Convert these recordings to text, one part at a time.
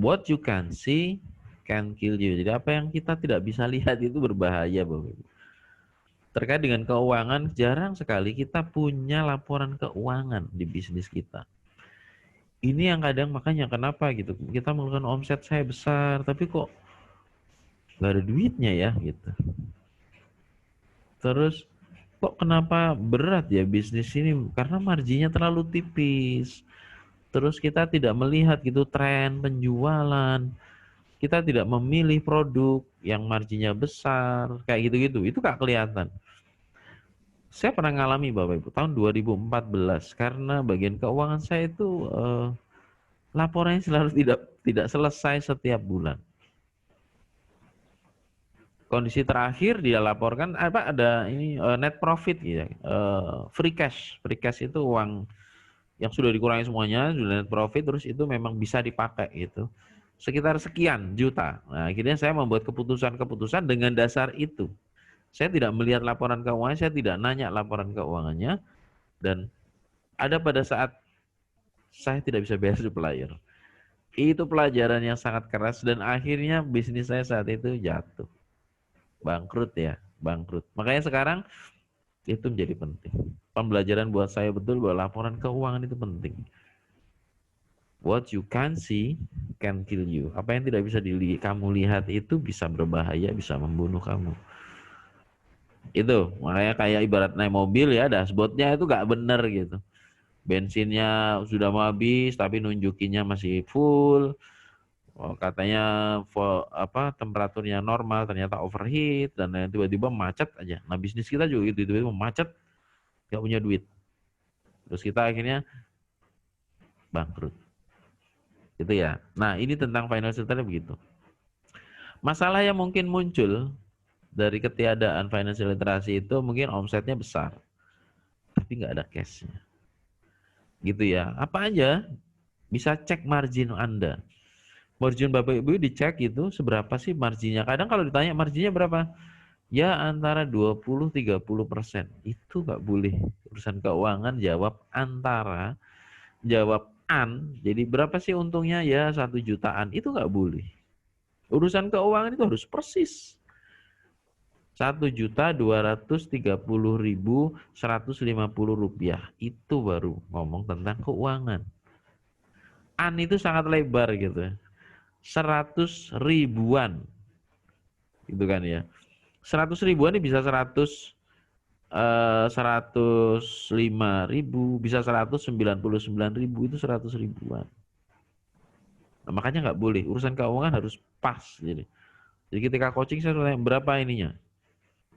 what you can see can kill you. Jadi apa yang kita tidak bisa lihat itu berbahaya, Bapak Ibu. Terkait dengan keuangan, jarang sekali kita punya laporan keuangan di bisnis kita. Ini yang kadang makanya kenapa gitu. Kita melakukan omset saya besar, tapi kok nggak ada duitnya ya gitu. Terus kok kenapa berat ya bisnis ini? Karena marginnya terlalu tipis. Terus kita tidak melihat gitu tren penjualan. Kita tidak memilih produk yang marginnya besar, kayak gitu-gitu. Itu nggak kelihatan. Saya pernah ngalami Bapak Ibu tahun 2014 karena bagian keuangan saya itu laporannya selalu tidak selesai setiap bulan. Kondisi terakhir dia laporkan apa ada ini net profit gitu, free cash. Free cash itu uang yang sudah dikurangi semuanya, sudah net profit, terus itu memang bisa dipakai gitu. Sekitar sekian juta. Nah, akhirnya saya membuat keputusan-keputusan dengan dasar itu. Saya tidak melihat laporan keuangan, saya tidak nanya laporan keuangannya, dan ada pada saat saya tidak bisa bayar supplier. Itu pelajaran yang sangat keras dan akhirnya bisnis saya saat itu jatuh. Bangkrut ya, bangkrut. Makanya sekarang itu menjadi penting. Pembelajaran buat saya betul bahwa laporan keuangan itu penting. What you can see can kill you. Apa yang tidak bisa kamu lihat itu bisa berbahaya, bisa membunuh kamu. Itu, makanya kayak ibarat naik mobil ya, dashboardnya itu gak bener gitu. Bensinnya sudah mau habis tapi nunjukinnya masih full. Oh, katanya temperaturnya normal, ternyata overheat dan tiba-tiba macet aja. Nah bisnis kita juga gitu, tiba-tiba macet, nggak punya duit. Terus kita akhirnya bangkrut. Gitu ya. Nah ini tentang financial literacy begitu. Masalah yang mungkin muncul dari ketiadaan financial literacy itu mungkin omsetnya besar, tapi nggak ada cashnya. Gitu ya. Apa aja bisa cek margin Anda. Margin Bapak Ibu dicek itu seberapa sih marginnya. Kadang kalau ditanya marginnya berapa? Ya antara 20-30%. Itu nggak boleh. Urusan keuangan jawab antara, jawab an. Jadi berapa sih untungnya? Ya 1 jutaan. Itu nggak boleh. Urusan keuangan itu harus persis. 1.230.150 rupiah. Itu baru ngomong tentang keuangan. An itu sangat lebar gitu. 100 ribuan. Gitu kan ya. 100 ribuan ini bisa 105.000, bisa 199.000, itu 100 ribuan. Nah, makanya nggak boleh, urusan keuangan harus pas. Jadi ketika coaching saya tanya berapa ininya?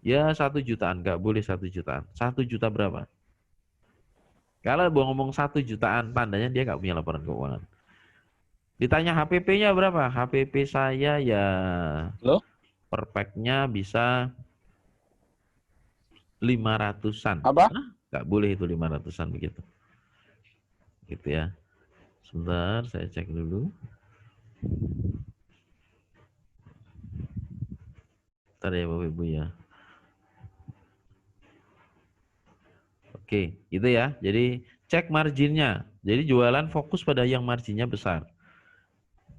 Ya 1 jutaan, nggak boleh 1 jutaan. 1 juta berapa? Kalau mau ngomong 1 jutaan, tandanya dia nggak punya laporan keuangan. Ditanya HPP-nya berapa? HPP saya ya Halo? per pack-nya bisa 500-an. Apa? Nggak boleh itu 500-an begitu. Gitu ya. Sebentar, saya cek dulu. Bentar ya Bapak Ibu ya. Oke, gitu ya. Jadi cek marginnya. Jadi jualan fokus pada yang marginnya besar.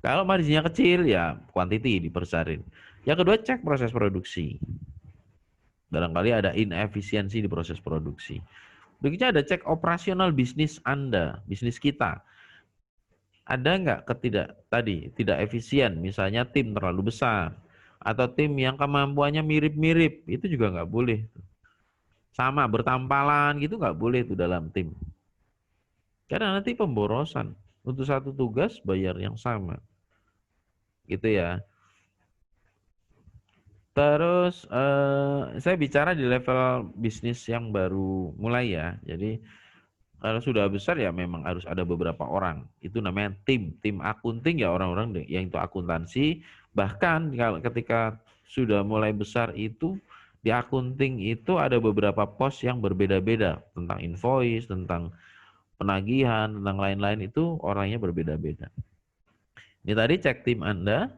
Kalau marginnya kecil ya quantity dibesarin. Yang kedua cek proses produksi. Barangkali ada inefisiensi di proses produksi. Berikutnya ada cek operasional bisnis Anda, bisnis kita. Ada nggak tidak efisien, misalnya tim terlalu besar atau tim yang kemampuannya mirip-mirip, itu juga nggak boleh. Sama bertampalan gitu nggak boleh itu dalam tim. Karena nanti pemborosan untuk satu tugas bayar yang sama, gitu ya. Terus saya bicara di level bisnis yang baru mulai ya. Jadi kalau sudah besar ya memang harus ada beberapa orang. Itu namanya tim. Tim akunting ya orang-orang yang itu akuntansi. Bahkan kalau ketika sudah mulai besar itu di akunting itu ada beberapa pos yang berbeda-beda tentang invoice, tentang penagihan, tentang lain-lain itu orangnya berbeda-beda. Ini tadi cek tim Anda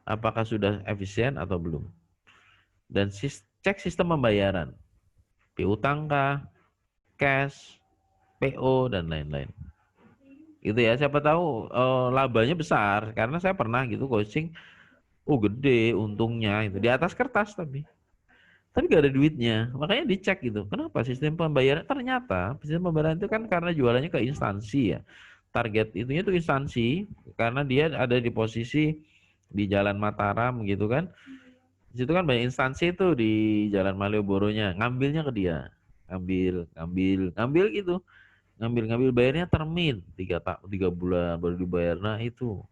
apakah sudah efisien atau belum. Dan cek sistem pembayaran. Piutang kah, cash, PO dan lain-lain. gitu ya. Siapa tahu labanya besar karena saya pernah gitu coaching, oh gede untungnya itu di atas kertas tapi gak ada duitnya. Makanya dicek gitu. Kenapa sistem pembayaran? Ternyata sistem pembayaran itu kan karena jualannya ke instansi ya. Target itunya itu instansi karena dia ada di posisi di Jalan Mataram gitu kan. Di situ kan banyak instansi itu di Jalan Malioboro-nya. Ngambilnya ke dia. Ngambil gitu. Ngambil bayarnya termin 3 bulan baru dibayar. Nah itu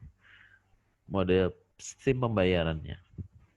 mode sistem pembayarannya.